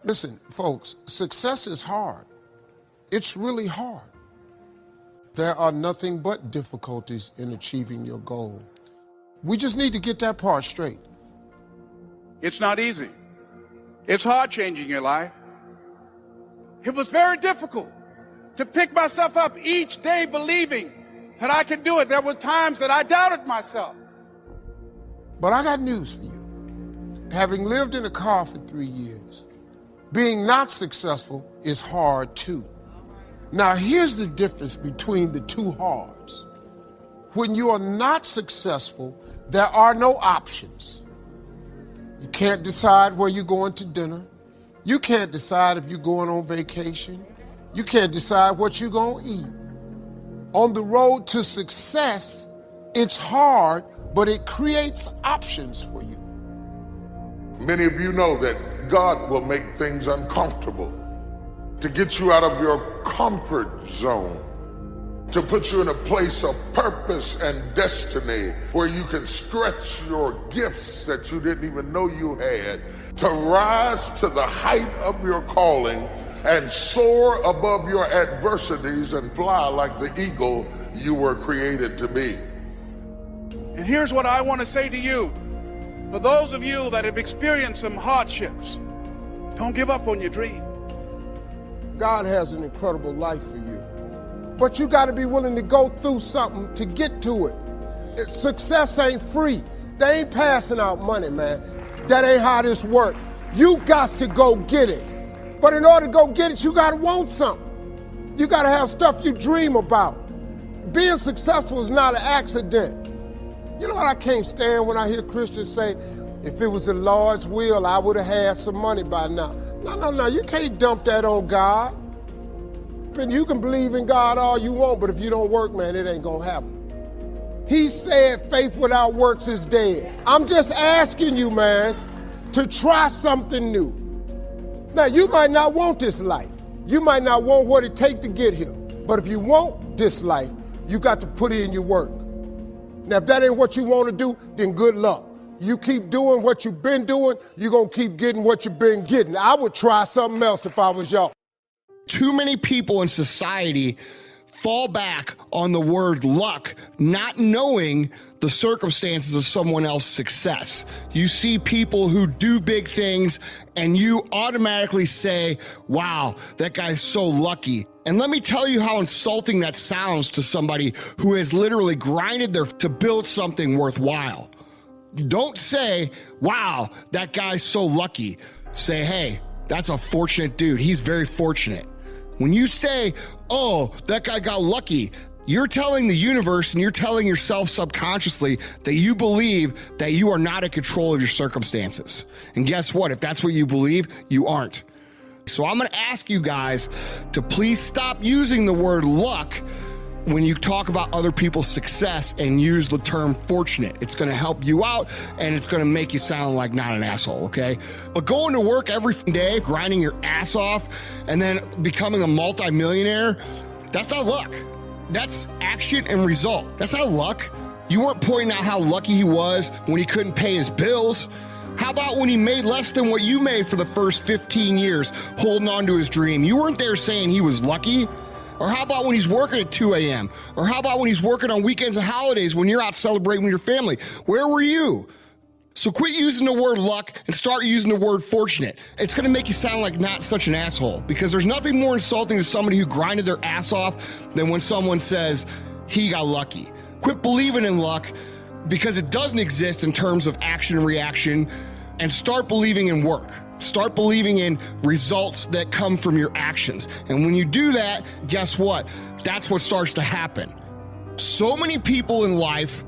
Listen, folks, success is hard. It's really hard. There are nothing but difficulties in achieving your goal. We just need to get that part straight. It's not easy. It's hard changing your life. It was very difficult to pick myself up each day believing that I could do it. There were times that I doubted myself. But I got news for you. Having lived in a car for 3 years, being not successful is hard too. Now here's the difference between the two hards. When you are not successful, there are no options. You can't decide where you're going to dinner. You can't decide if you're going on vacation. You can't decide what you're going to eat. On the road to success, it's hard, but it creates options for you. Many of you know that God will make things uncomfortable to get you out of your comfort zone, to put you in a place of purpose and destiny where you can stretch your gifts that you didn't even know you had, to rise to the height of your calling and soar above your adversities and fly like the eagle you were created to be. And here's what I want to say to you. For those of you that have experienced some hardships, don't give up on your dream. God has an incredible life for you. But you got to be willing to go through something to get to it. Success ain't free. They ain't passing out money, man. That ain't how this works. You got to go get it. But in order to go get it, you got to want something. You got to have stuff you dream about. Being successful is not an accident. You know what I can't stand when I hear Christians say, if it was the Lord's will, I would have had some money by now. No, you can't dump that on God. You can believe in God all you want, but if you don't work, man, it ain't gonna happen. He said faith without works is dead. I'm just asking you, man, to try something new. Now, you might not want this life. You might not want what it takes to get here. But if you want this life, you got to put in your work. Now, if that ain't what you want to do, then good luck. You keep doing what you've been doing, you're going to keep getting what you've been getting. I would try something else if I was y'all. Too many people in society fall back on the word luck, not knowing the circumstances of someone else's success. You see people who do big things and you automatically say, wow, that guy's so lucky. And let me tell you how insulting that sounds to somebody who has literally grinded to build something worthwhile. Don't say, wow, that guy's so lucky. Say, hey, that's a fortunate dude. He's very fortunate. When you say, oh, that guy got lucky, you're telling the universe and you're telling yourself subconsciously that you believe that you are not in control of your circumstances. And guess what? If that's what you believe, you aren't. So I'm going to ask you guys to please stop using the word luck when you talk about other people's success and use the term fortunate. It's going to help you out and it's going to make you sound like not an asshole, okay? But going to work every day, grinding your ass off, and then becoming a multimillionaire, that's not luck. That's action and result. That's not luck. You weren't pointing out how lucky he was when he couldn't pay his bills. How about when he made less than what you made for the first 15 years, holding on to his dream? You weren't there saying he was lucky. Or how about when he's working at 2 a.m.? Or how about when he's working on weekends and holidays when you're out celebrating with your family? Where were you? So quit using the word luck and start using the word fortunate. It's going to make you sound like not such an asshole, because there's nothing more insulting to somebody who grinded their ass off than when someone says he got lucky. Quit believing in luck, because it doesn't exist in terms of action and reaction, and start believing in work. Start believing in results that come from your actions. And when you do that, guess what? That's what starts to happen. So many people in life,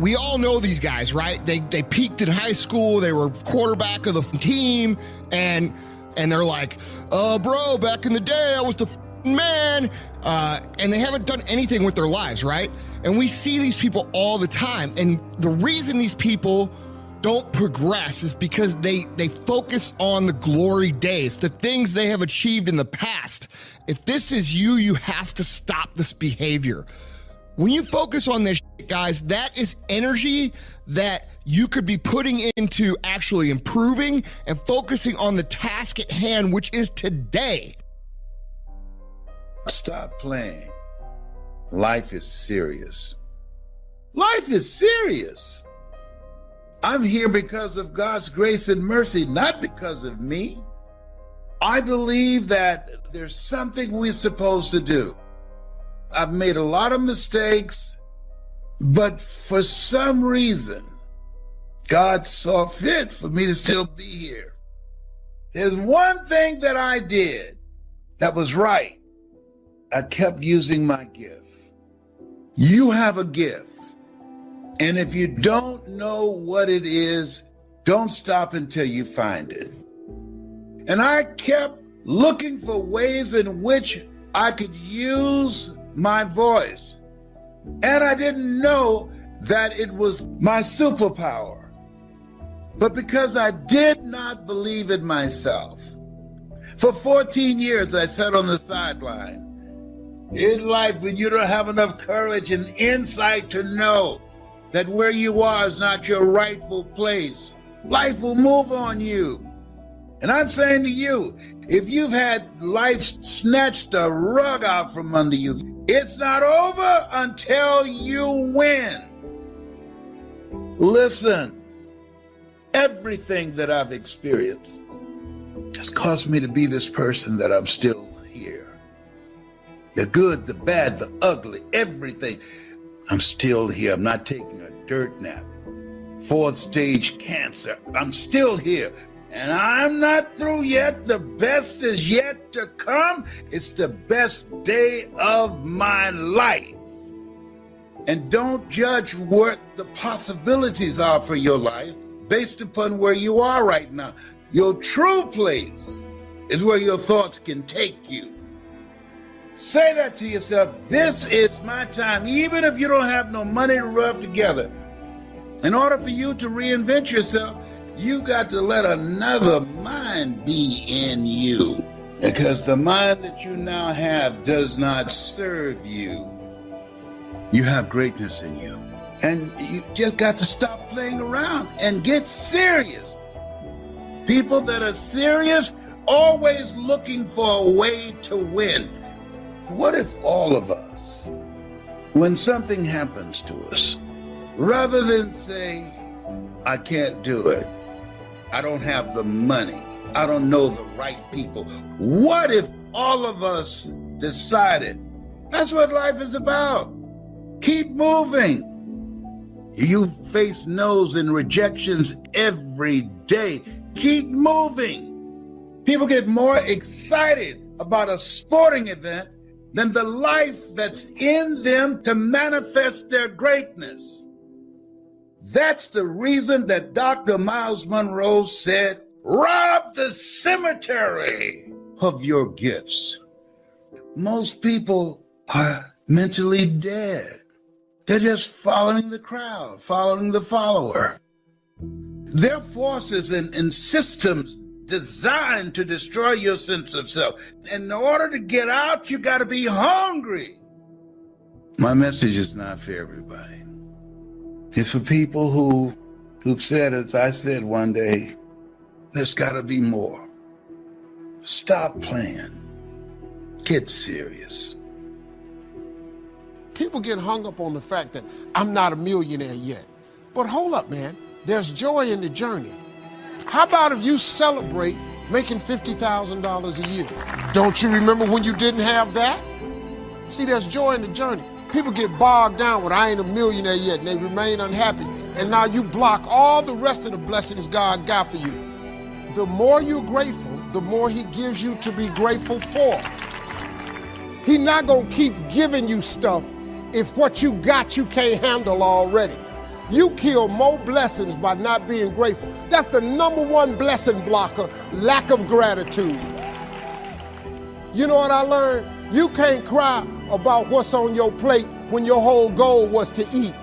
we all know these guys, right? They peaked in high school, they were quarterback of the team, and they're like, bro, back in the day, I was the man. And they haven't done anything with their lives, right? And we see these people all the time. And the reason these people don't progress is because they focus on the glory days, the things they have achieved in the past. If this is you, you have to stop this behavior. When you focus on this, guys, that is energy that you could be putting into actually improving and focusing on the task at hand, which is today. Stop playing. Life is serious. Life is serious. I'm here because of God's grace and mercy, not because of me. I believe that there's something we're supposed to do. I've made a lot of mistakes, but for some reason, God saw fit for me to still be here. There's one thing that I did that was right. I kept using my gift. You have a gift. And if you don't know what it is, don't stop until you find it. And I kept looking for ways in which I could use my voice. And I didn't know that it was my superpower. But because I did not believe in myself, for 14 years I sat on the sideline. In life, when you don't have enough courage and insight to know that where you are is not your rightful place, life will move on you. And I'm saying to you, if you've had life snatch the rug out from under you, it's not over until you win. Listen, everything that I've experienced has caused me to be this person that I'm still here. The good, the bad, the ugly, everything. I'm still here. I'm not taking a dirt nap. 4th stage cancer. I'm still here. And I'm not through yet. The best is yet to come. It's the best day of my life. And don't judge what the possibilities are for your life based upon where you are right now. Your true place is where your thoughts can take you. Say that to yourself. This is my time. Even if you don't have no money to rub together, in order for you to reinvent yourself, you got to let another mind be in you, because the mind that you now have does not serve you. You have greatness in you, and you just got to stop playing around and get serious. People that are serious, always looking for a way to win. What if all of us, when something happens to us, rather than say, I can't do it, I don't have the money, I don't know the right people, what if all of us decided that's what life is about? Keep moving. You face no's and rejections every day. Keep moving. People get more excited about a sporting event than the life that's in them to manifest their greatness. That's the reason that Dr. Miles Monroe said, rob the cemetery of your gifts. Most people are mentally dead. They're just following the crowd, following the follower. There are forces and systems designed to destroy your sense of self. In order to get out, you got to be hungry. My message is not for everybody. It's for people who've said, as I said one day, there's got to be more. Stop playing. Get serious. People get hung up on the fact that I'm not a millionaire yet. But hold up, man. There's joy in the journey. How about if you celebrate making $50,000 a year? Don't you remember when you didn't have that? See, there's joy in the journey. People get bogged down with I ain't a millionaire yet, and they remain unhappy. And now you block all the rest of the blessings God got for you. The more you're grateful, the more he gives you to be grateful for. He's not gonna keep giving you stuff if what you got you can't handle already. You kill more blessings by not being grateful. That's the #1 blessing blocker, lack of gratitude. You know what I learned? You can't cry about what's on your plate when your whole goal was to eat.